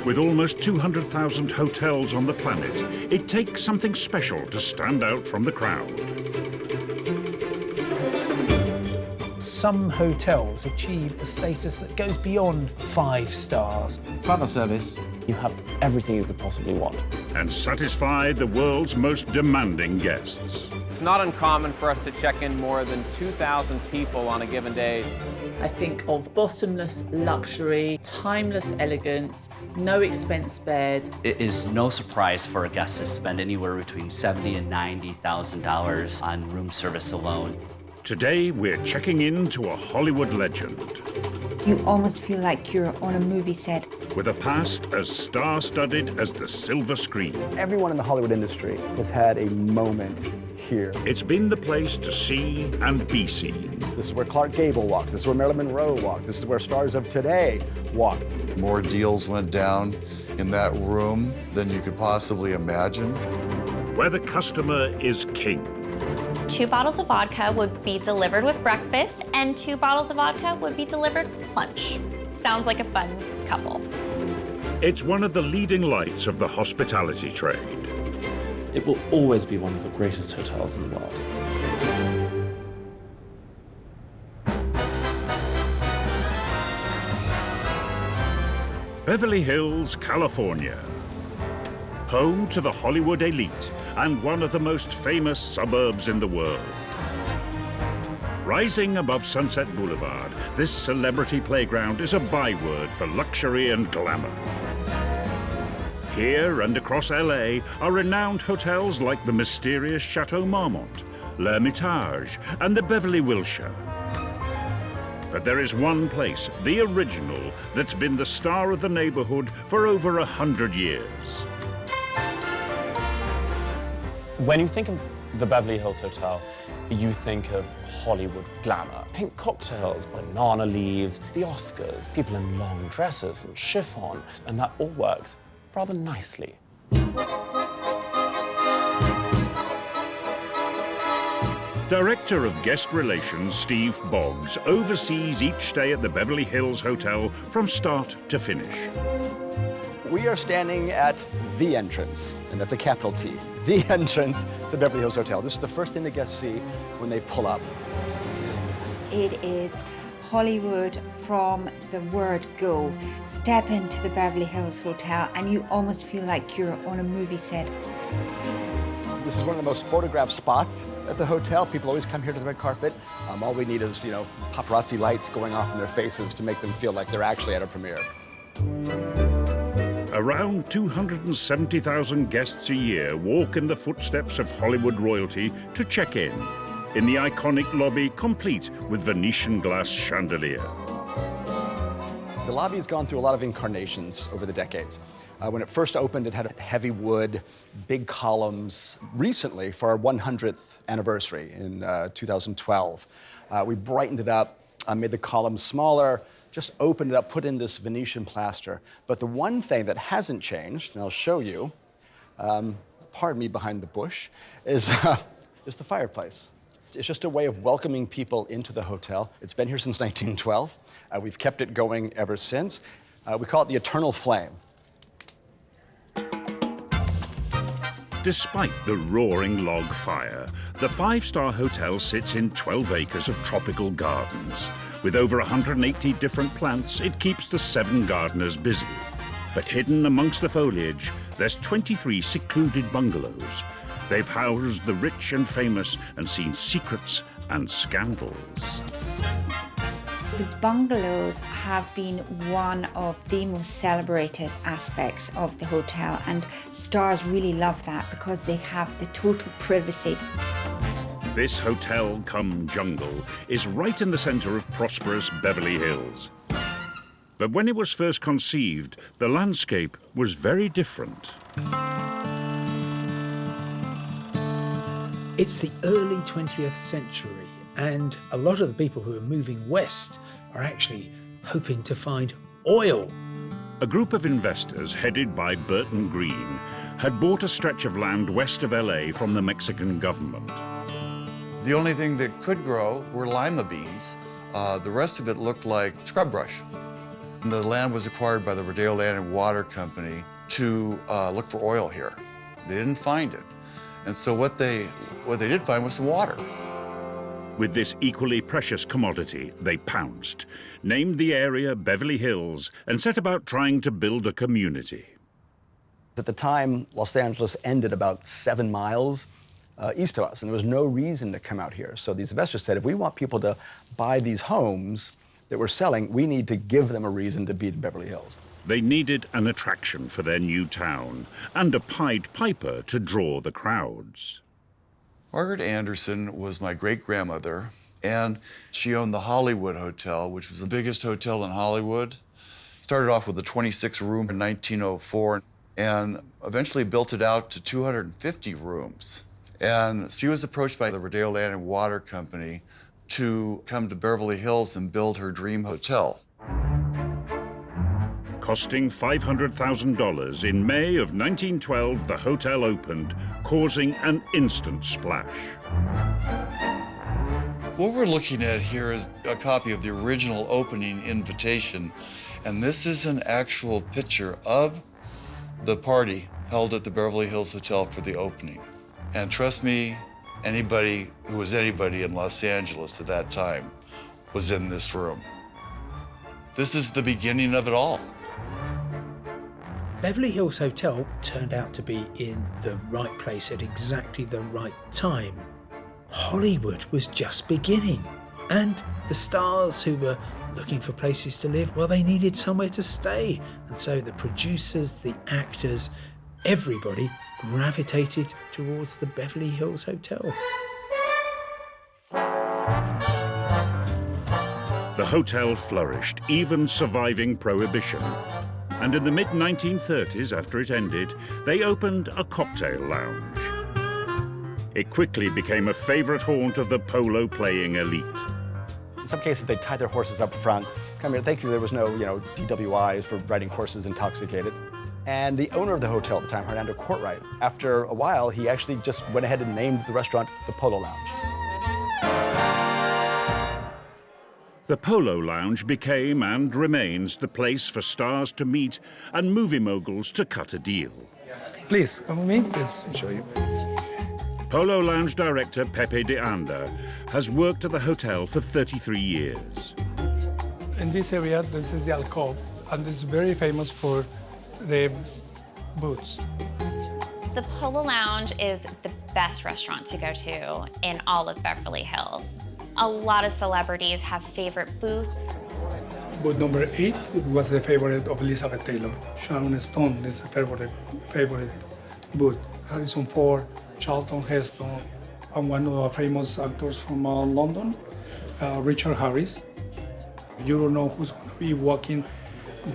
With almost 200,000 hotels on the planet, it takes something special to stand out from the crowd. Some hotels achieve a status that goes beyond 5 stars. Partner service. You have everything you could possibly want. And satisfy the world's most demanding guests. It's not uncommon for us to check in more than 2,000 people on a given day. I think of bottomless luxury, timeless elegance, no expense spared. It is no surprise for a guest to spend anywhere between $70,000 and $90,000 on room service alone. Today, we're checking in to a Hollywood legend. You almost feel like you're on a movie set. With a past as star-studded as the silver screen. Everyone in the Hollywood industry has had a moment here. It's been the place to see and be seen. This is where Clark Gable walked. This is where Marilyn Monroe walked. This is where stars of today walk. More deals went down in that room than you could possibly imagine. Where the customer is king. 2 bottles of vodka would be delivered with breakfast, and 2 bottles of vodka would be delivered lunch. Sounds like a fun couple. It's one of the leading lights of the hospitality trade. It will always be one of the greatest hotels in the world. Beverly Hills, California. Home to the Hollywood elite and one of the most famous suburbs in the world. Rising above Sunset Boulevard, this celebrity playground is a byword for luxury and glamour. Here and across LA are renowned hotels like the mysterious Chateau Marmont, L'Hermitage, and the Beverly Wilshire. But there is one place, the original, that's been the star of the neighborhood for over 100 years. When you think of the Beverly Hills Hotel, you think of Hollywood glamour. Pink cocktails, banana leaves, the Oscars, people in long dresses and chiffon, and that all works rather nicely. Director of Guest Relations Steve Boggs oversees each stay at the Beverly Hills Hotel from start to finish. We are standing at the entrance, and that's a capital T, the entrance to Beverly Hills Hotel. This is the first thing the guests see when they pull up. It is Hollywood from the word go. Step into the Beverly Hills Hotel and you almost feel like you're on a movie set. This is one of the most photographed spots at the hotel. People always come here to the red carpet. All we need is, paparazzi lights going off in their faces to make them feel like they're actually at a premiere. Around 270,000 guests a year walk in the footsteps of Hollywood royalty to check in the iconic lobby complete with Venetian glass chandelier. The lobby has gone through a lot of incarnations over the decades. When it first opened, it had heavy wood, big columns. Recently, for our 100th anniversary in 2012, we brightened it up, made the columns smaller, just opened it up, put in this Venetian plaster. But the one thing that hasn't changed, and I'll show you, pardon me behind the bush, is the fireplace. It's just a way of welcoming people into the hotel. It's been here since 1912. We've kept it going ever since. We call it the eternal flame. Despite the roaring log fire, the five-star hotel sits in 12 acres of tropical gardens. With over 180 different plants, it keeps the 7 gardeners busy. But hidden amongst the foliage, there's 23 secluded bungalows. They've housed the rich and famous and seen secrets and scandals. The bungalows have been one of the most celebrated aspects of the hotel, and stars really love that because they have the total privacy. This hotel cum jungle is right in the center of prosperous Beverly Hills. But when it was first conceived, the landscape was very different. It's the early 20th century, and a lot of the people who are moving west are actually hoping to find oil. A group of investors headed by Burton Green had bought a stretch of land west of LA from the Mexican government. The only thing that could grow were lima beans. The rest of it looked like scrub brush. The land was acquired by the Rodeo Land and Water Company to look for oil here. They didn't find it. And so what they did find was some water. With this equally precious commodity, they pounced, named the area Beverly Hills, and set about trying to build a community. At the time, Los Angeles ended about 7 miles east of us, and there was no reason to come out here. So these investors said, if we want people to buy these homes that we're selling, we need to give them a reason to be in Beverly Hills. They needed an attraction for their new town, and a Pied Piper to draw the crowds. Margaret Anderson was my great-grandmother, and she owned the Hollywood Hotel, which was the biggest hotel in Hollywood. Started off with a 26-room in 1904, and eventually built it out to 250 rooms. And she was approached by the Rodeo Land and Water Company to come to Beverly Hills and build her dream hotel. Costing $500,000, in May of 1912, the hotel opened, causing an instant splash. What we're looking at here is a copy of the original opening invitation, and this is an actual picture of the party held at the Beverly Hills Hotel for the opening. And trust me, anybody who was anybody in Los Angeles at that time was in this room. This is the beginning of it all. Beverly Hills Hotel turned out to be in the right place at exactly the right time. Hollywood was just beginning, and the stars who were looking for places to live, well, they needed somewhere to stay. And so the producers, the actors, everybody gravitated towards the Beverly Hills Hotel. The hotel flourished, even surviving Prohibition. And in the mid-1930s, after it ended, they opened a cocktail lounge. It quickly became a favorite haunt of the polo-playing elite. In some cases, they tied their horses up front. Come here, thankfully, there was no, DWIs for riding horses intoxicated. And the owner of the hotel at the time, Hernando Courtright, after a while, he actually just went ahead and named the restaurant the Polo Lounge. The Polo Lounge became and remains the place for stars to meet and movie moguls to cut a deal. Please, come with me, please show you. Polo Lounge director Pepe de Anda has worked at the hotel for 33 years. In this area, this is the alcove, and it's very famous for the booths. The Polo Lounge is the best restaurant to go to in all of Beverly Hills. A lot of celebrities have favorite booths. Booth number 8 was the favorite of Elizabeth Taylor. Sharon Stone is a favorite booth. Harrison Ford, Charlton Heston, and one of our famous actors from London, Richard Harris. You don't know who's going to be walking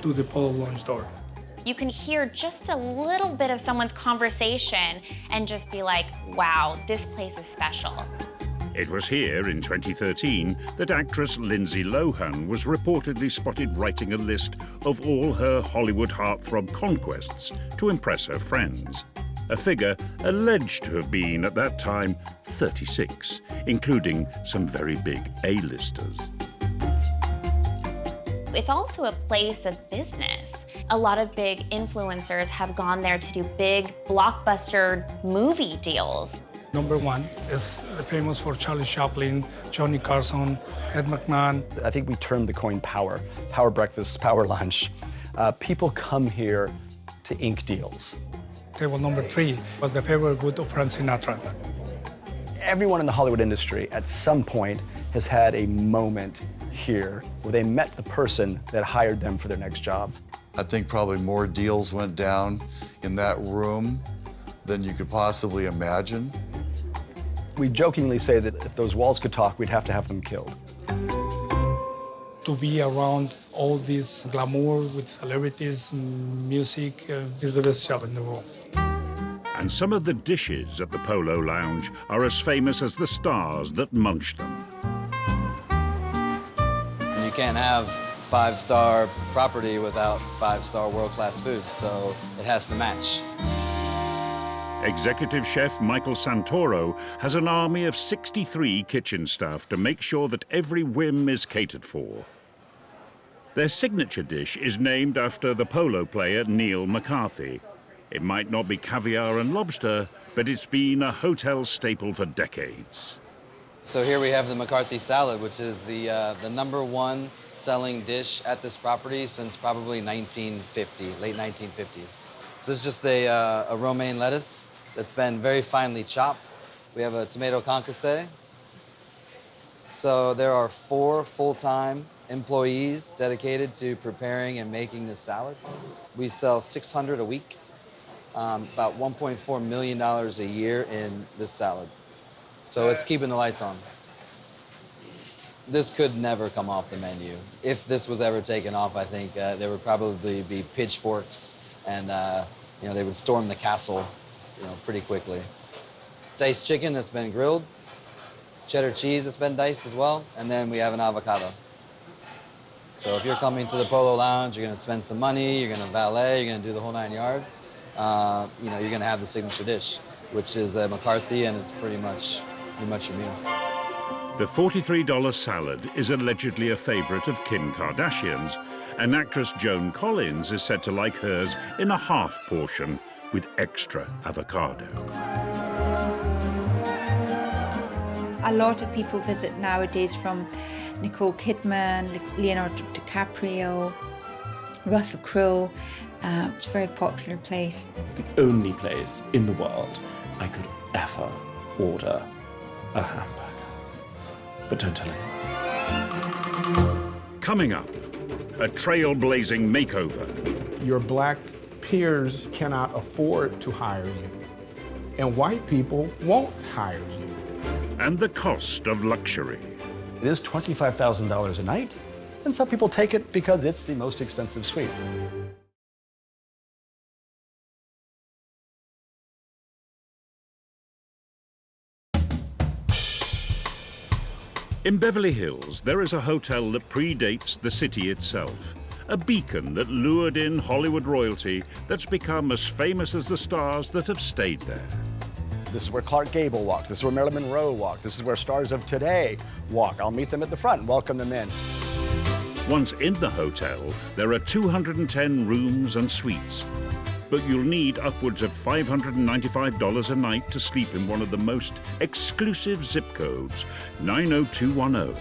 to the Polo Lounge door. You can hear just a little bit of someone's conversation and just be like, wow, this place is special. It was here in 2013 that actress Lindsay Lohan was reportedly spotted writing a list of all her Hollywood heartthrob conquests to impress her friends. A figure alleged to have been, at that time, 36, including some very big A-listers. It's also a place of business. A lot of big influencers have gone there to do big blockbuster movie deals. Number 1 is famous for Charlie Chaplin, Johnny Carson, Ed McMahon. I think we termed the coin power. Power breakfast, power lunch. People come here to ink deals. Table number 3 was the favorite booth of Frank Sinatra. Everyone in the Hollywood industry at some point has had a moment here where they met the person that hired them for their next job. I think probably more deals went down in that room than you could possibly imagine. We jokingly say that if those walls could talk, we'd have to have them killed. To be around all this glamour with celebrities, music, is the best job in the world. And some of the dishes at the Polo Lounge are as famous as the stars that munch them. You can't have 5-star property without 5-star world-class food, so it has to match. Executive chef Michael Santoro has an army of 63 kitchen staff to make sure that every whim is catered for. Their signature dish is named after the polo player Neil McCarthy. It might not be caviar and lobster, but it's been a hotel staple for decades. So here we have the McCarthy Salad, which is the #1 selling dish at this property since probably 1950, late 1950s. So this is just a romaine lettuce that's been very finely chopped. We have a tomato concasse. So there are 4 full-time employees dedicated to preparing and making this salad. We sell 600 a week, about $1.4 million a year in this salad. So it's keeping the lights on. This could never come off the menu. If this was ever taken off, I think there would probably be pitchforks and they would storm the castle, pretty quickly. Diced chicken that's been grilled, cheddar cheese that's been diced as well, and then we have an avocado. So if you're coming to the Polo Lounge, you're gonna spend some money, you're gonna valet, you're gonna do the whole 9 yards, you're gonna have the signature dish, which is a McCarthy, and it's pretty much your meal. The $43 salad is allegedly a favorite of Kim Kardashian's, and actress Joan Collins is said to like hers in a half portion with extra avocado. A lot of people visit nowadays, from Nicole Kidman, Leonardo DiCaprio, Russell Crowe. It's a very popular place. It's the only place in the world I could ever order a hamburger. But don't tell anyone. Coming up, a trailblazing makeover. Your black peers cannot afford to hire you, and white people won't hire you. And the cost of luxury. It is $25,000 a night, and some people take it because it's the most expensive suite. In Beverly Hills, there is a hotel that predates the city itself. A beacon that lured in Hollywood royalty that's become as famous as the stars that have stayed there. This is where Clark Gable walked. This is where Marilyn Monroe walked. This is where stars of today walk. I'll meet them at the front and welcome them in. Once in the hotel, there are 210 rooms and suites. But you'll need upwards of $595 a night to sleep in one of the most exclusive zip codes, 90210.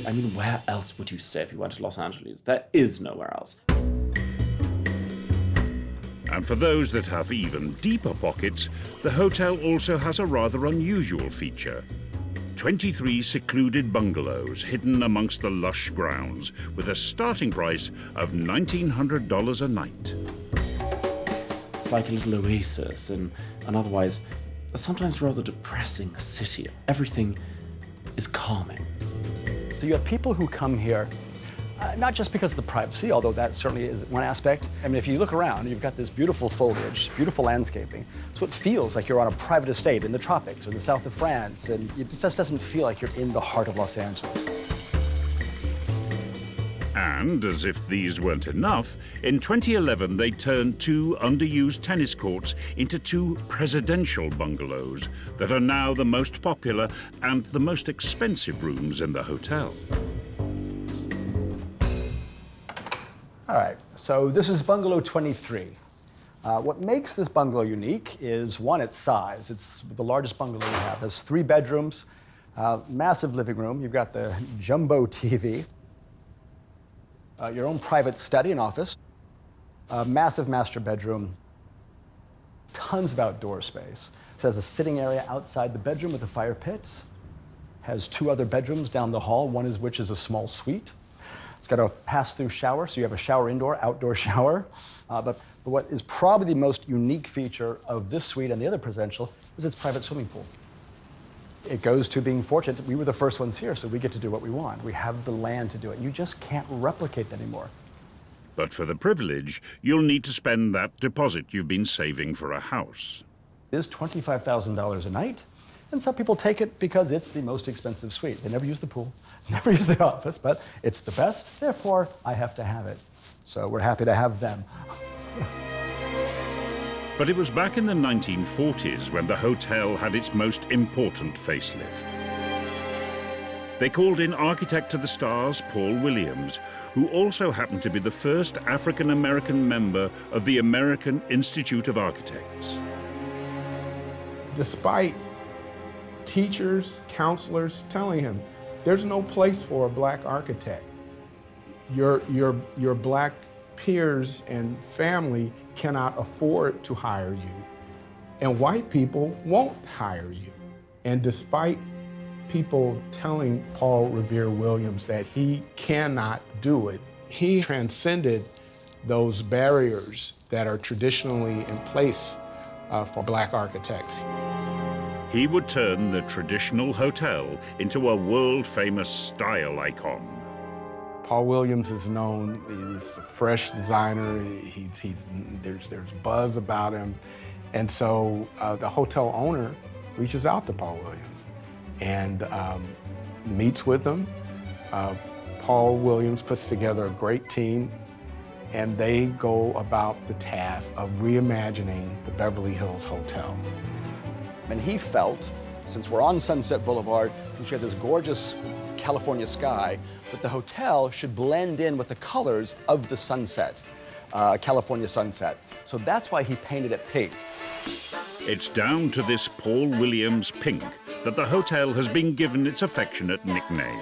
I mean, where else would you stay if you went to Los Angeles? There is nowhere else. And for those that have even deeper pockets, the hotel also has a rather unusual feature. 23 secluded bungalows hidden amongst the lush grounds with a starting price of $1,900 a night. It's like a little oasis in an otherwise sometimes rather depressing city. Everything is calming. So you have people who come here, not just because of the privacy, although that certainly is one aspect. I mean, if you look around, you've got this beautiful foliage, beautiful landscaping, so it feels like you're on a private estate in the tropics or the south of France, and it just doesn't feel like you're in the heart of Los Angeles. And, as if these weren't enough, in 2011 they turned 2 underused tennis courts into 2 presidential bungalows that are now the most popular and the most expensive rooms in the hotel. All right, so this is Bungalow 23. What makes this bungalow unique is, one, its size. It's the largest bungalow we have. It has 3 bedrooms, massive living room. You've got the jumbo TV, your own private study and office, a massive master bedroom, tons of outdoor space. It has a sitting area outside the bedroom with a fire pit. Has 2 other bedrooms down the hall, one is which is a small suite. It's got a pass-through shower, so you have a shower indoor, outdoor shower. But what is probably the most unique feature of this suite and the other presidential is its private swimming pool. It goes to being fortunate. We were the first ones here, so we get to do what we want. We have the land to do it. You just can't replicate that anymore. But for the privilege, you'll need to spend that deposit you've been saving for a house. It is $25,000 a night, and some people take it because it's the most expensive suite. They never use the pool, never use the office, but it's the best, therefore I have to have it. So we're happy to have them. But it was back in the 1940s when the hotel had its most important facelift. They called in architect to the stars, Paul Williams, who also happened to be the first African-American member of the American Institute of Architects. Despite teachers, counselors telling him, there's no place for a black architect. Your black peers and family cannot afford to hire you, and white people won't hire you. And despite people telling Paul Revere Williams that he cannot do it, he transcended those barriers that are traditionally in place for black architects. He would turn the traditional hotel into a world-famous style icon. Paul Williams is known, he's a fresh designer, there's buzz about him. And so the hotel owner reaches out to Paul Williams and meets with him. Paul Williams puts together a great team, and they go about the task of reimagining the Beverly Hills Hotel. And he felt, since we're on Sunset Boulevard, since we have this gorgeous California sky, that the hotel should blend in with the colors of the sunset, California sunset. So that's why he painted it pink. It's down to this Paul Williams pink that the hotel has been given its affectionate nickname.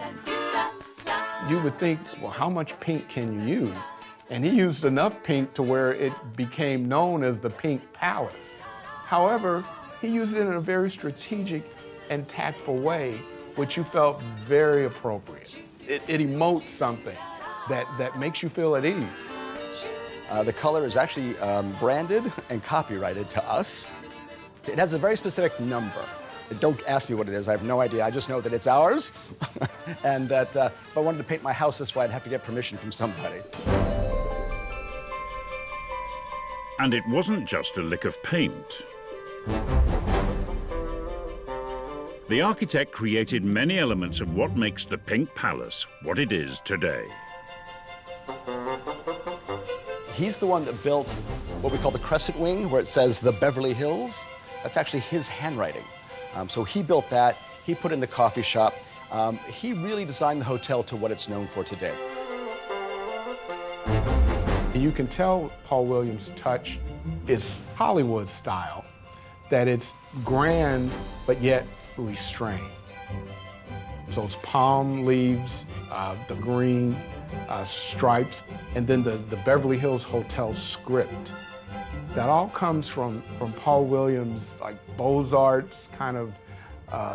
You would think, well, how much pink can you use? And he used enough pink to where it became known as the Pink Palace. However, he used it in a very strategic and tactful way, which you felt very appropriate. It emotes something that makes you feel at ease. The color is actually branded and copyrighted to us. It has a very specific number. Don't ask me what it is, I have no idea. I just know that it's ours, and that if I wanted to paint my house this way, I'd have to get permission from somebody. And it wasn't just a lick of paint. The architect created many elements of what makes the Pink Palace what it is today. He's the one that built what we call the crescent wing, where it says the Beverly Hills. That's actually his handwriting. So he built that, he put in the coffee shop. He really designed the hotel to what it's known for today. You can tell Paul Williams' touch is Hollywood style, that it's grand, but yet restrained. So it's palm leaves, the green stripes, and then the Beverly Hills Hotel script. That all comes from Paul Williams' like Beaux-Arts kind of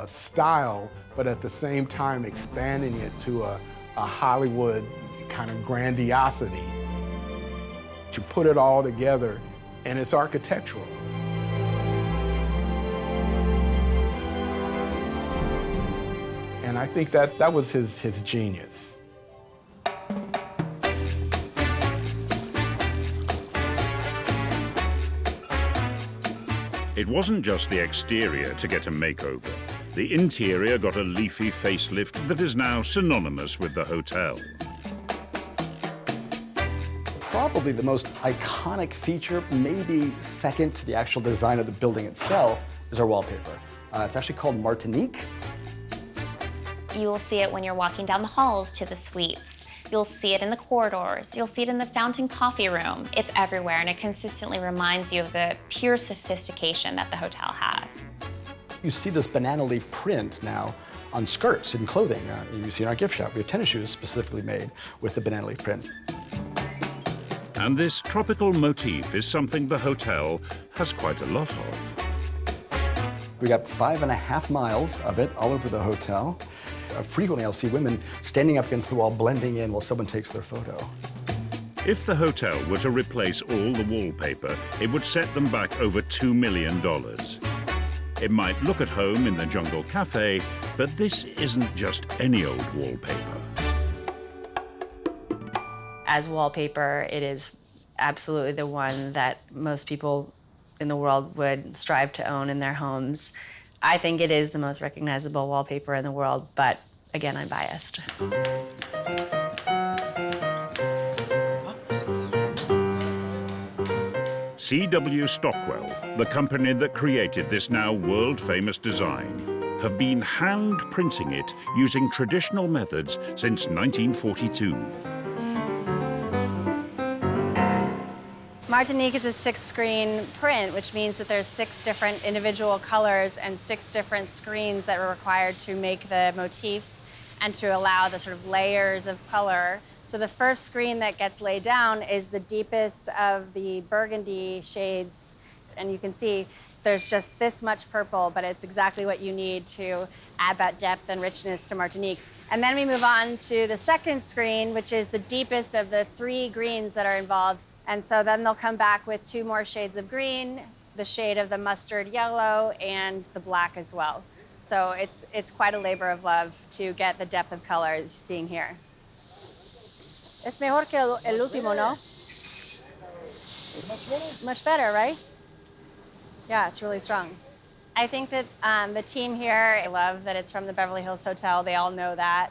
style, but at the same time expanding it to a Hollywood kind of grandiosity. You put it all together, and it's architectural. And I think that was his genius. It wasn't just the exterior to get a makeover. The interior got a leafy facelift that is now synonymous with the hotel. Probably the most iconic feature, maybe second to the actual design of the building itself, is our wallpaper. It's actually called Martinique. You will see it when you're walking down the halls to the suites. You'll see it in the corridors. You'll see it in the fountain coffee room. It's everywhere, and it consistently reminds you of the pure sophistication that the hotel has. You see this banana leaf print now on skirts and clothing. You see in our gift shop, we have tennis shoes specifically made with the banana leaf print. And this tropical motif is something the hotel has quite a lot of. We got 5.5 miles of it all over the hotel. Frequently, I'll see women standing up against the wall, blending in while someone takes their photo. If the hotel were to replace all the wallpaper, it would set them back over $2 million. It might look at home in the Jungle Cafe, but this isn't just any old wallpaper. As wallpaper, it is absolutely the one that most people in the world would strive to own in their homes. I think it is the most recognizable wallpaper in the world, but again, I'm biased. C.W. Stockwell, the company that created this now world-famous design, have been hand printing it using traditional methods since 1942. Martinique is a 6-screen print, which means that there's 6 different individual colors and 6 different screens that are required to make the motifs and to allow the sort of layers of color. So the first screen that gets laid down is the deepest of the burgundy shades, and you can see there's just this much purple, but it's exactly what you need to add that depth and richness to Martinique. And then we move on to the second screen, which is the deepest of the 3 greens that are involved. And so then they'll come back with 2 more shades of green, the shade of the mustard yellow, and the black as well. So it's quite a labor of love to get the depth of color as you're seeing here. Es mejor que el último, no? Much better, right? Yeah, it's really strong. I think that the team here, I love that it's from the Beverly Hills Hotel. They all know that.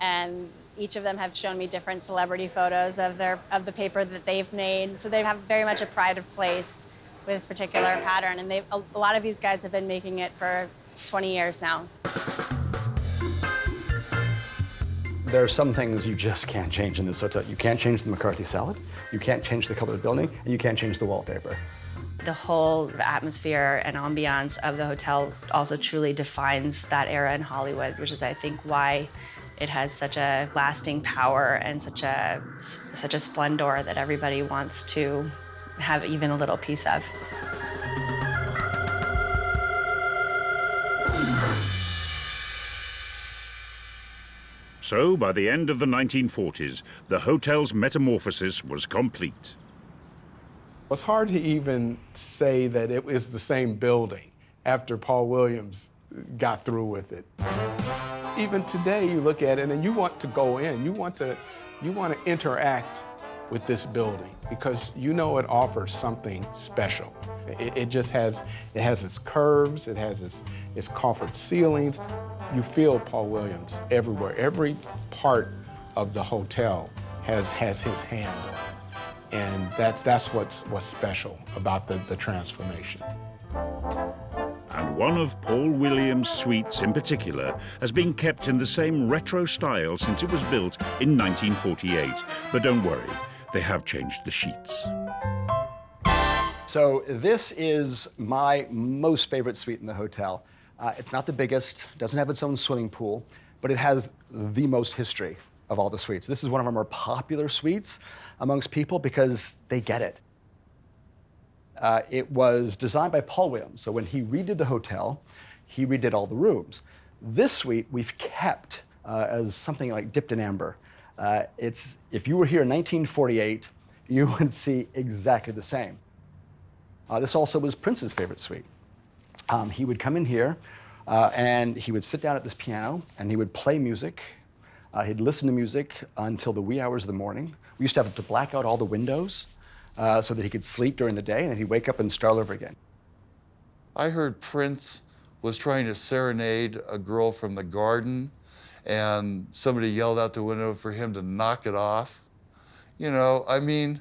And each of them have shown me different celebrity photos of the paper that they've made. So they have very much a pride of place with this particular pattern. And a lot of these guys have been making it for 20 years now. There are some things you just can't change in this hotel. You can't change the McCarthy Salad, you can't change the color of the building, and you can't change the wallpaper. The whole atmosphere and ambiance of the hotel also truly defines that era in Hollywood, which is, I think, why it has such a lasting power and such a splendor that everybody wants to have even a little piece of. So, by the end of the 1940s, the hotel's metamorphosis was complete. It's hard to even say that it was the same building after Paul Williams got through with it. Even today, you look at it and you want to go in. You want to interact with this building because you know it offers something special. It just has its curves, it has its coffered ceilings. You feel Paul Williams everywhere. Every part of the hotel has his hand on it. And that's what's special about the transformation. And one of Paul Williams' suites in particular has been kept in the same retro style since it was built in 1948. But don't worry, they have changed the sheets. So this is my most favorite suite in the hotel. It's not the biggest, doesn't have its own swimming pool, but it has the most history of all the suites. This is one of our more popular suites amongst people because they get it. It was designed by Paul Williams, so when he redid the hotel, he redid all the rooms. This suite we've kept as something like dipped in amber. If you were here in 1948, you would see exactly the same. This also was Prince's favorite suite. He would come in here and he would sit down at this piano and he would play music. He'd listen to music until the wee hours of the morning. We used to have to black out all the windows so that he could sleep during the day, and then he'd wake up and start over again. I heard Prince was trying to serenade a girl from the garden, and somebody yelled out the window for him to knock it off. You know, I mean,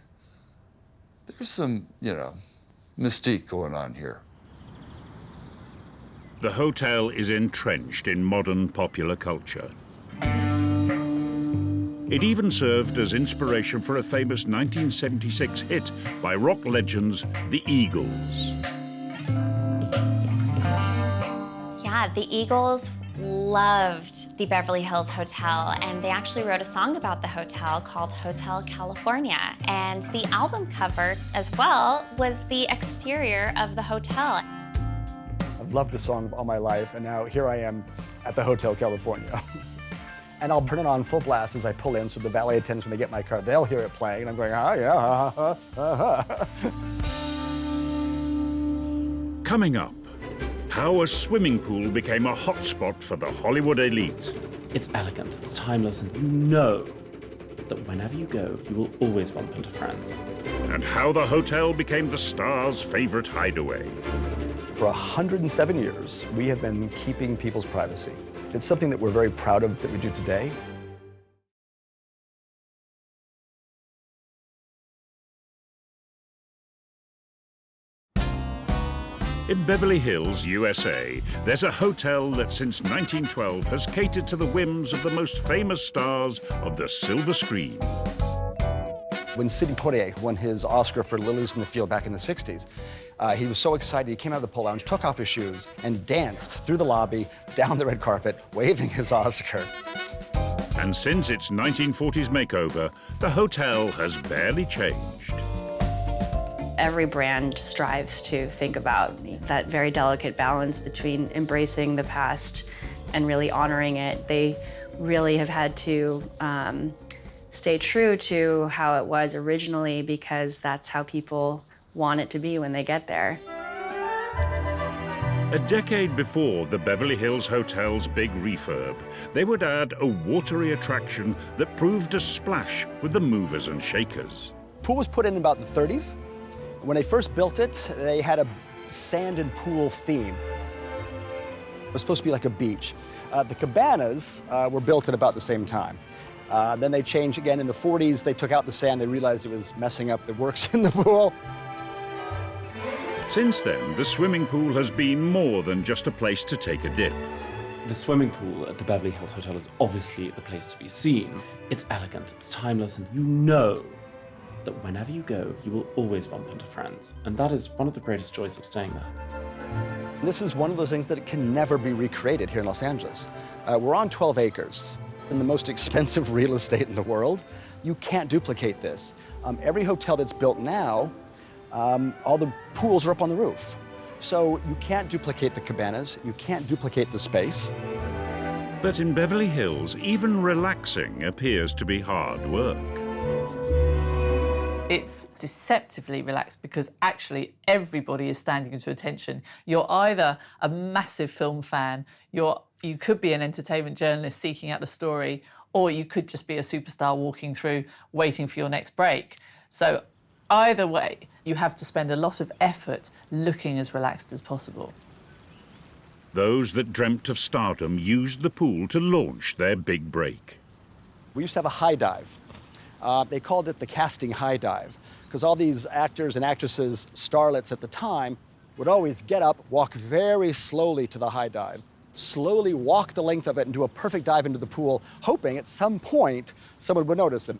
there's some, mystique going on here. The hotel is entrenched in modern popular culture. It even served as inspiration for a famous 1976 hit by rock legends, the Eagles. Yeah, the Eagles loved the Beverly Hills Hotel, and they actually wrote a song about the hotel called Hotel California. And the album cover as well was the exterior of the hotel. I've loved this song all my life, and now here I am at the Hotel California. And I'll turn it on full blast as I pull in, so the valet attendants, when they get my car, they'll hear it playing, and I'm going, yeah. Coming up, how a swimming pool became a hotspot for the Hollywood elite. It's elegant, it's timeless, and you know that whenever you go, you will always bump into friends. And how the hotel became the star's favorite hideaway. For 107 years, we have been keeping people's privacy. It's something that we're very proud of that we do today. In Beverly Hills, USA, there's a hotel that since 1912 has catered to the whims of the most famous stars of the silver screen. When Sidney Poitier won his Oscar for Lilies in the Field back in the 60s, he was so excited, he came out of the Polo Lounge, took off his shoes, and danced through the lobby, down the red carpet, waving his Oscar. And since its 1940s makeover, the hotel has barely changed. Every brand strives to think about that very delicate balance between embracing the past and really honoring it. They really have had to stay true to how it was originally because that's how people want it to be when they get there. A decade before the Beverly Hills Hotel's big refurb, they would add a watery attraction that proved a splash with the movers and shakers. Pool was put in about the 30s. When they first built it, they had a sand and pool theme. It was supposed to be like a beach. The cabanas were built at about the same time. Then they changed again in the 40s. They took out the sand. They realized it was messing up the works in the pool. Since then, the swimming pool has been more than just a place to take a dip. The swimming pool at the Beverly Hills Hotel is obviously the place to be seen. It's elegant, it's timeless, and you know that whenever you go, you will always bump into friends. And that is one of the greatest joys of staying there. This is one of those things that can never be recreated here in Los Angeles. We're on 12 acres in the most expensive real estate in the world. You can't duplicate this. Every hotel that's built now, all the pools are up on the roof. So you can't duplicate the cabanas, you can't duplicate the space. But in Beverly Hills, even relaxing appears to be hard work. It's deceptively relaxed because actually everybody is standing into attention. You're either a massive film fan, you could be an entertainment journalist seeking out a story, or you could just be a superstar walking through waiting for your next break. So either way, you have to spend a lot of effort looking as relaxed as possible. Those that dreamt of stardom used the pool to launch their big break. We used to have a high dive. They called it the casting high dive because all these actors and actresses, starlets at the time, would always get up, walk very slowly to the high dive, slowly walk the length of it and do a perfect dive into the pool, hoping at some point someone would notice them.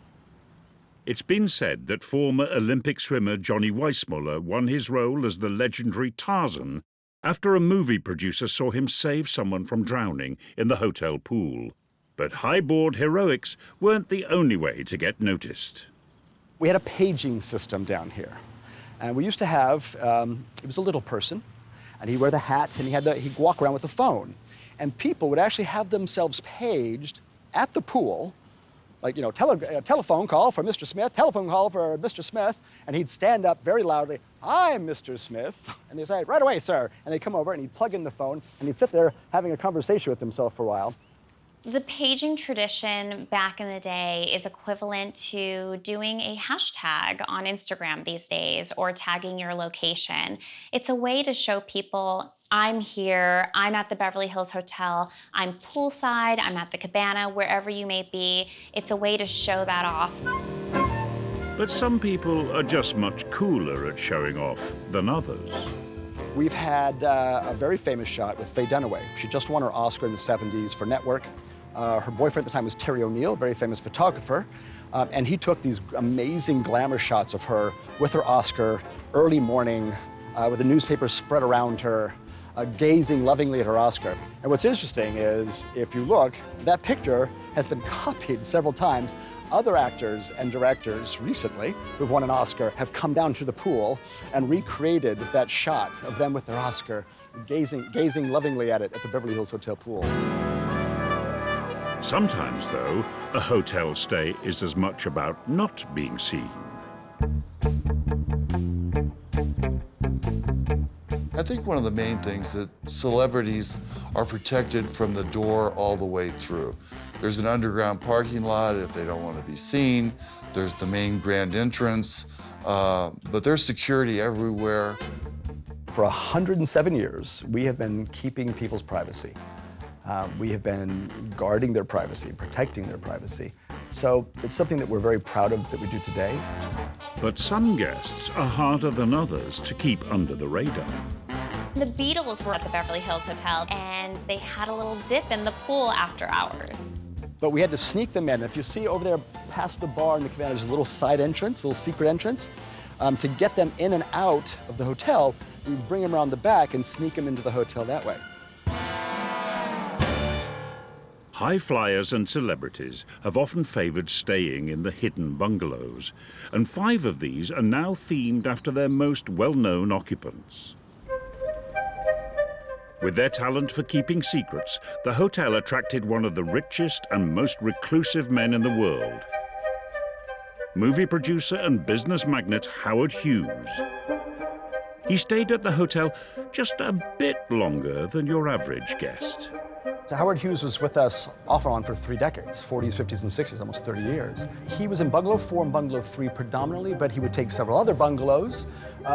It's been said that former Olympic swimmer Johnny Weissmuller won his role as the legendary Tarzan after a movie producer saw him save someone from drowning in the hotel pool. But high-board heroics weren't the only way to get noticed. We had a paging system down here. And we used to have, it was a little person, and he'd wear the hat, and he'd walk around with a phone. And people would actually have themselves paged at the pool, like, you know, telephone call for Mr. Smith, telephone call for Mr. Smith, and he'd stand up very loudly, "I'm Mr. Smith," and they'd say, "Right away, sir," and they'd come over and he'd plug in the phone, and he'd sit there having a conversation with himself for a while. The paging tradition back in the day is equivalent to doing a hashtag on Instagram these days or tagging your location. It's a way to show people, I'm here, I'm at the Beverly Hills Hotel, I'm poolside, I'm at the cabana, wherever you may be. It's a way to show that off. But some people are just much cooler at showing off than others. We've had a very famous shot with Faye Dunaway. She just won her Oscar in the 70s for Network. Her boyfriend at the time was Terry O'Neill, a very famous photographer, and he took these amazing glamour shots of her with her Oscar, early morning, with the newspaper spread around her, gazing lovingly at her Oscar. And what's interesting is, if you look, that picture has been copied several times. Other actors and directors recently who've won an Oscar have come down to the pool and recreated that shot of them with their Oscar, gazing lovingly at it at the Beverly Hills Hotel pool. Sometimes, though, a hotel stay is as much about not being seen. I think one of the main things that celebrities are protected from the door all the way through. There's an underground parking lot if they don't want to be seen. There's the main grand entrance, but there's security everywhere. For 107 years, we have been keeping people's privacy. We have been guarding their privacy, protecting their privacy. So it's something that we're very proud of that we do today. But some guests are harder than others to keep under the radar. The Beatles were at the Beverly Hills Hotel, and they had a little dip in the pool after hours. But we had to sneak them in. If you see over there past the bar in the cabana, there's a little side entrance, a little secret entrance. To get them in and out of the hotel, we bring them around the back and sneak them into the hotel that way. High flyers and celebrities have often favoured staying in the hidden bungalows, and 5 of these are now themed after their most well-known occupants. With their talent for keeping secrets, the hotel attracted one of the richest and most reclusive men in the world. Movie producer and business magnate Howard Hughes. He stayed at the hotel just a bit longer than your average guest. So Howard Hughes was with us off and on for 3 decades, 40s, 50s, and 60s, almost 30 years. He was in Bungalow 4 and Bungalow 3 predominantly, but he would take several other bungalows,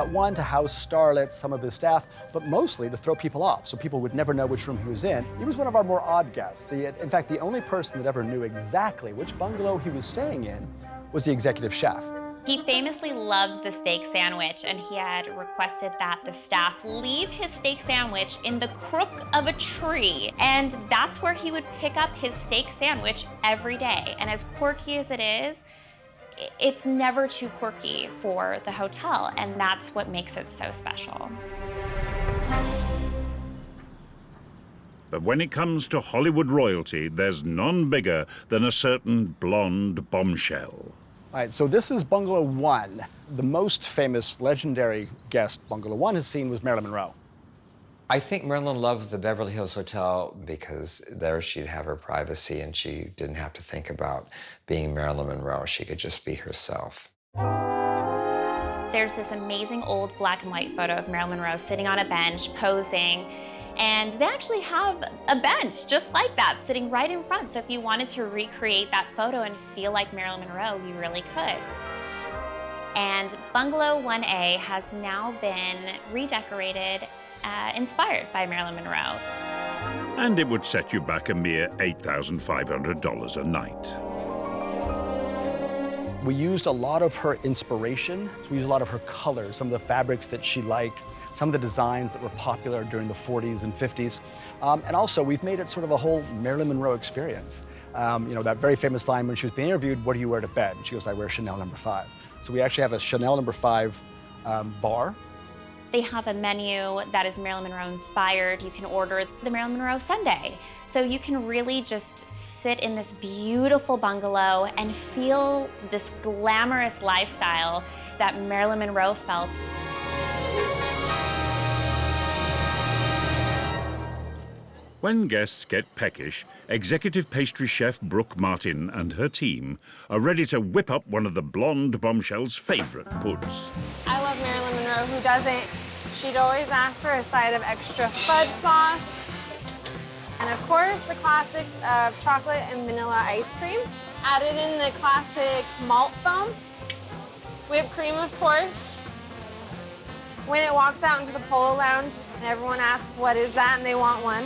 one to house starlets, some of his staff, but mostly to throw people off, so people would never know which room he was in. He was one of our more odd guests. In fact, the only person that ever knew exactly which bungalow he was staying in was the executive chef. He famously loved the steak sandwich, and he had requested that the staff leave his steak sandwich in the crook of a tree. And that's where he would pick up his steak sandwich every day. And as quirky as it is, it's never too quirky for the hotel, and that's what makes it so special. But when it comes to Hollywood royalty, there's none bigger than a certain blonde bombshell. All right, so this is Bungalow 1. The most famous, legendary guest Bungalow 1 has seen was Marilyn Monroe. I think Marilyn loved the Beverly Hills Hotel because there she'd have her privacy and she didn't have to think about being Marilyn Monroe. She could just be herself. There's this amazing old black and white photo of Marilyn Monroe sitting on a bench, posing. And they actually have a bench just like that, sitting right in front. So if you wanted to recreate that photo and feel like Marilyn Monroe, you really could. And Bungalow 1A has now been redecorated, inspired by Marilyn Monroe. And it would set you back a mere $8,500 a night. We used a lot of her inspiration. So we used a lot of her colors, some of the fabrics that she liked, some of the designs that were popular during the 40s and 50s. And also, we've made it sort of a whole Marilyn Monroe experience. You know, that very famous line when she was being interviewed, "What do you wear to bed?" And she goes, "I wear Chanel No. 5. So we actually have a Chanel No. 5 bar. They have a menu that is Marilyn Monroe inspired. You can order the Marilyn Monroe sundae. So you can really just sit in this beautiful bungalow and feel this glamorous lifestyle that Marilyn Monroe felt. When guests get peckish, executive pastry chef Brooke Martin and her team are ready to whip up one of the blonde bombshell's favourite puds. I love Marilyn Monroe. Who doesn't? She'd always ask for a side of extra fudge sauce. And of course, the classics of chocolate and vanilla ice cream. Added in the classic malt foam. Whipped cream, of course. When it walks out into the Polo Lounge, and everyone asks, what is that? And they want one.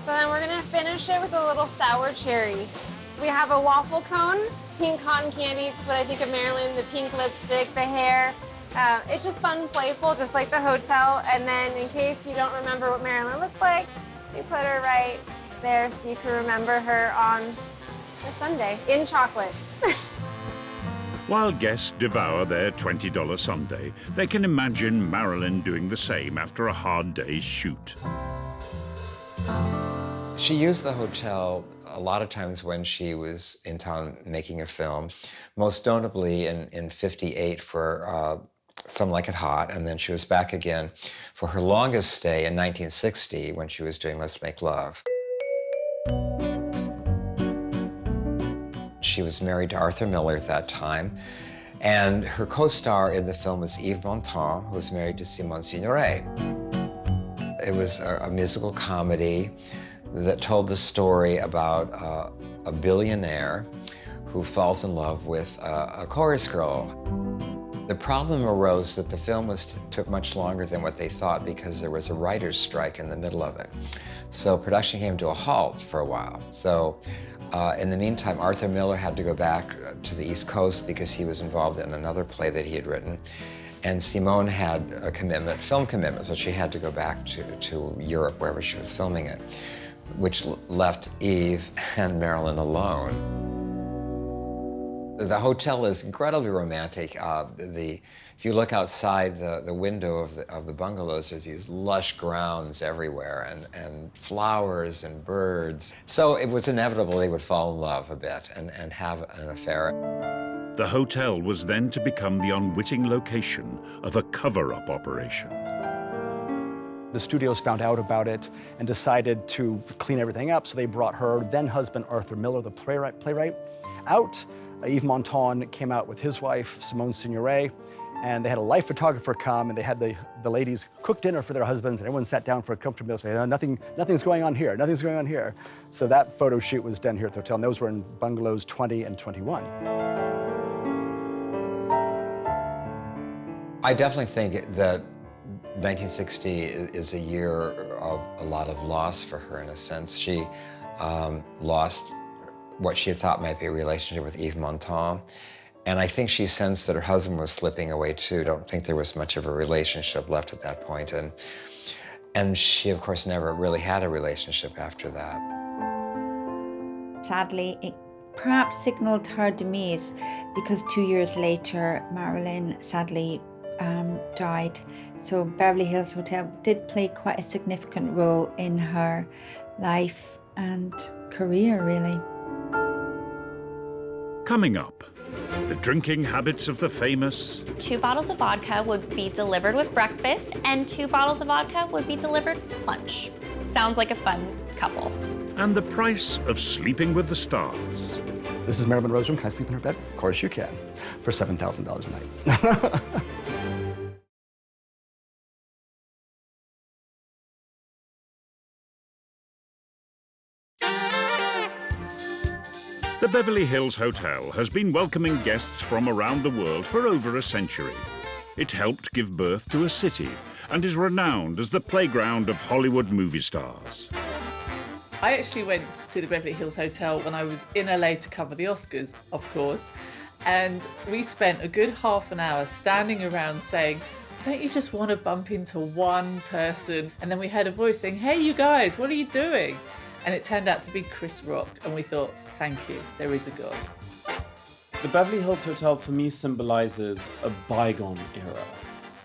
So then we're gonna finish it with a little sour cherry. We have a waffle cone, pink cotton candy. It's what I think of Marilyn, the pink lipstick, the hair. It's just fun and playful, just like the hotel. And then in case you don't remember what Marilyn looked like, we put her right there so you can remember her on a sundae in chocolate. While guests devour their $20 sundae, they can imagine Marilyn doing the same after a hard day's shoot. She used the hotel a lot of times when she was in town making a film, most notably in '58 for Some Like It Hot, and then she was back again for her longest stay in 1960 when she was doing Let's Make Love. She was married to Arthur Miller at that time, and her co-star in the film was Yves Montand, who was married to Simone Signoret. It was a musical comedy that told the story about a billionaire who falls in love with a chorus girl. The problem arose that the film took much longer than what they thought because there was a writer's strike in the middle of it. So production came to a halt for a while. So in the meantime, Arthur Miller had to go back to the East Coast because he was involved in another play that he had written. And Simone had a commitment, film commitment, so she had to go back to Europe, wherever she was filming it, which left Eve and Marilyn alone. The hotel is incredibly romantic. If you look outside the window of the bungalows, there's these lush grounds everywhere and flowers and birds. So it was inevitable they would fall in love a bit and have an affair. The hotel was then to become the unwitting location of a cover-up operation. The studios found out about it and decided to clean everything up, so they brought her then-husband Arthur Miller, the playwright, out. Yves Montand came out with his wife, Simone Signoret, and they had a life photographer come, and they had the ladies cook dinner for their husbands, and everyone sat down for a comfortable meal, saying, "No, nothing's going on here, nothing's going on here." So that photo shoot was done here at the hotel, and those were in Bungalows 20 and 21. I definitely think that 1960 is a year of a lot of loss for her, in a sense. She lost what she had thought might be a relationship with Yves Montand. And I think she sensed that her husband was slipping away too. Don't think there was much of a relationship left at that point. And she, of course, never really had a relationship after that. Sadly, it perhaps signaled her demise because 2 years later, Marilyn sadly died. So Beverly Hills Hotel did play quite a significant role in her life and career, really. Coming up, the drinking habits of the famous. 2 bottles of vodka would be delivered with breakfast, and 2 bottles of vodka would be delivered with lunch. Sounds like a fun couple. And the price of sleeping with the stars. This is Marilyn Monroe's room. Can I sleep in her bed? Of course you can, for $7,000 a night. The Beverly Hills Hotel has been welcoming guests from around the world for over a century. It helped give birth to a city and is renowned as the playground of Hollywood movie stars. I actually went to the Beverly Hills Hotel when I was in LA to cover the Oscars, of course, and we spent a good half an hour standing around saying, "Don't you just want to bump into one person?" And then we heard a voice saying, "Hey, you guys, what are you doing?" And it turned out to be Chris Rock, and we thought, thank you, there is a God. The Beverly Hills Hotel for me symbolizes a bygone era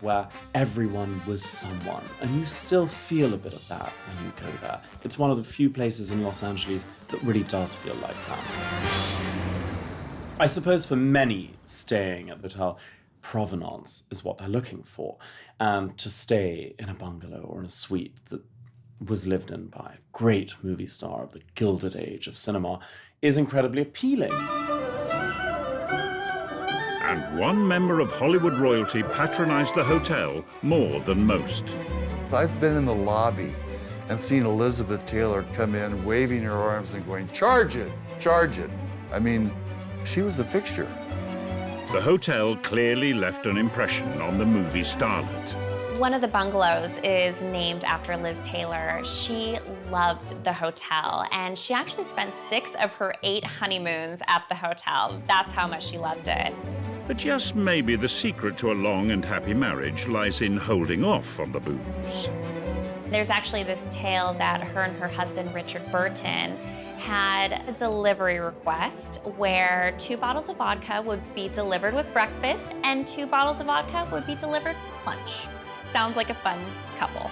where everyone was someone, and you still feel a bit of that when you go there. It's one of the few places in Los Angeles that really does feel like that. I suppose for many staying at the hotel, provenance is what they're looking for, and to stay in a bungalow or in a suite that was lived in by a great movie star of the Gilded Age of cinema is incredibly appealing. And one member of Hollywood royalty patronized the hotel more than most. I've been in the lobby and seen Elizabeth Taylor come in waving her arms and going, "Charge it, charge it." I mean, she was a fixture. The hotel clearly left an impression on the movie starlet. One of the bungalows is named after Liz Taylor. She loved the hotel, and she actually spent 6 of her 8 honeymoons at the hotel. That's how much she loved it. But just maybe the secret to a long and happy marriage lies in holding off on the booze. There's actually this tale that her and her husband, Richard Burton, had a delivery request where 2 bottles of vodka would be delivered with breakfast and 2 bottles of vodka would be delivered with lunch. Sounds like a fun couple.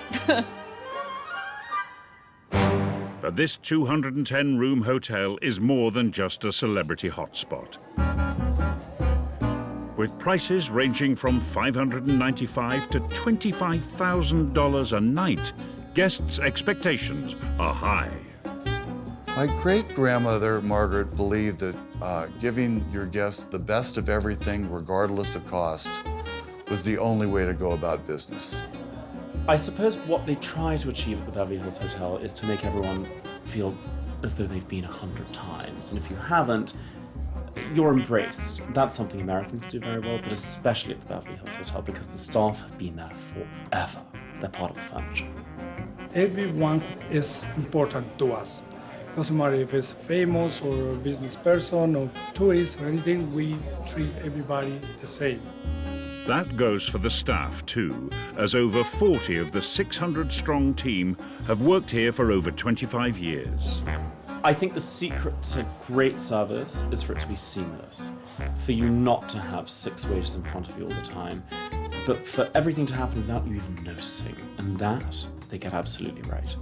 But this 210-room hotel is more than just a celebrity hotspot. With prices ranging from $595 to $25,000 a night, guests' expectations are high. My great-grandmother, Margaret, believed that giving your guests the best of everything, regardless of cost, was the only way to go about business. I suppose what they try to achieve at the Beverly Hills Hotel is to make everyone feel as though they've been 100 times. And if you haven't, you're embraced. That's something Americans do very well, but especially at the Beverly Hills Hotel, because the staff have been there forever. They're part of the furniture. Everyone is important to us. Doesn't matter if it's famous or a business person or tourist or anything, we treat everybody the same. That goes for the staff too, as over 40 of the 600-strong team have worked here for over 25 years. I think the secret to great service is for it to be seamless, for you not to have 6 waiters in front of you all the time, but for everything to happen without you even noticing, and that they get absolutely right.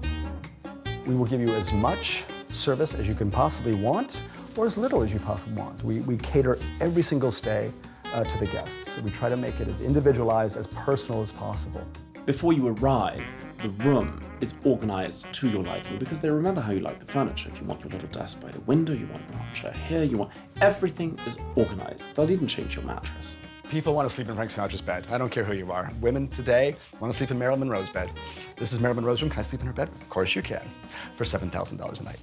We will give you as much service as you can possibly want, or as little as you possibly want. We cater every single stay to the guests. We try to make it as individualized, as personal as possible. Before you arrive, the room is organized to your liking because they remember how you like the furniture. If you want your little desk by the window, you want your armchair here, everything is organized. They'll even change your mattress. People want to sleep in Frank Sinatra's bed. I don't care who you are. Women today want to sleep in Marilyn Monroe's bed. This is Marilyn Monroe's room. Can I sleep in her bed? Of course you can, for $7,000 a night.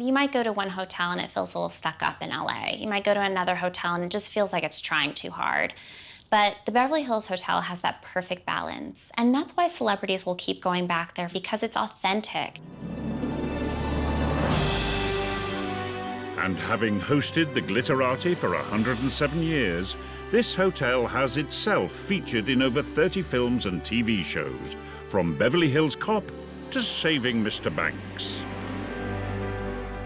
You might go to one hotel and it feels a little stuck up in LA. You might go to another hotel and it just feels like it's trying too hard. But the Beverly Hills Hotel has that perfect balance. And that's why celebrities will keep going back there, because it's authentic. And having hosted the Glitterati for 107 years, this hotel has itself featured in over 30 films and TV shows, from Beverly Hills Cop to Saving Mr. Banks.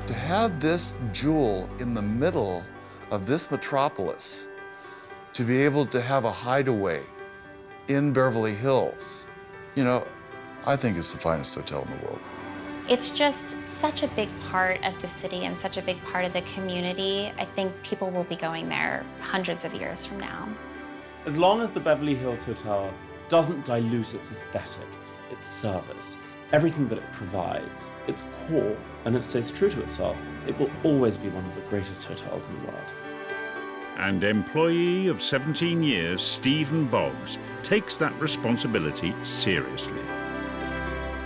To have this jewel in the middle of this metropolis, to be able to have a hideaway in Beverly Hills, I think it's the finest hotel in the world. It's just such a big part of the city and such a big part of the community. I think people will be going there hundreds of years from now. As long as the Beverly Hills Hotel doesn't dilute its aesthetic, its service, everything that it provides, its core, and it stays true to itself, it will always be one of the greatest hotels in the world. And employee of 17 years, Stephen Boggs, takes that responsibility seriously.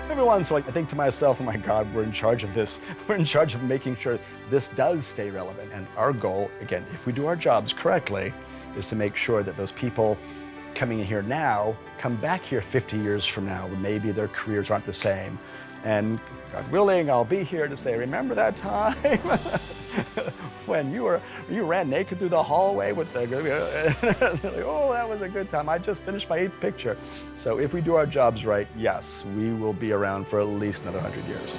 Every once in a while, I think to myself, oh my God, we're in charge of this. We're in charge of making sure this does stay relevant. And our goal, again, if we do our jobs correctly, is to make sure that those people coming in here now come back here 50 years from now, when maybe their careers aren't the same. And God willing, I'll be here to say, remember that time when you ran naked through the hallway with the, oh, that was a good time. I just finished my 8th picture. So if we do our jobs right, yes, we will be around for at least another 100 years.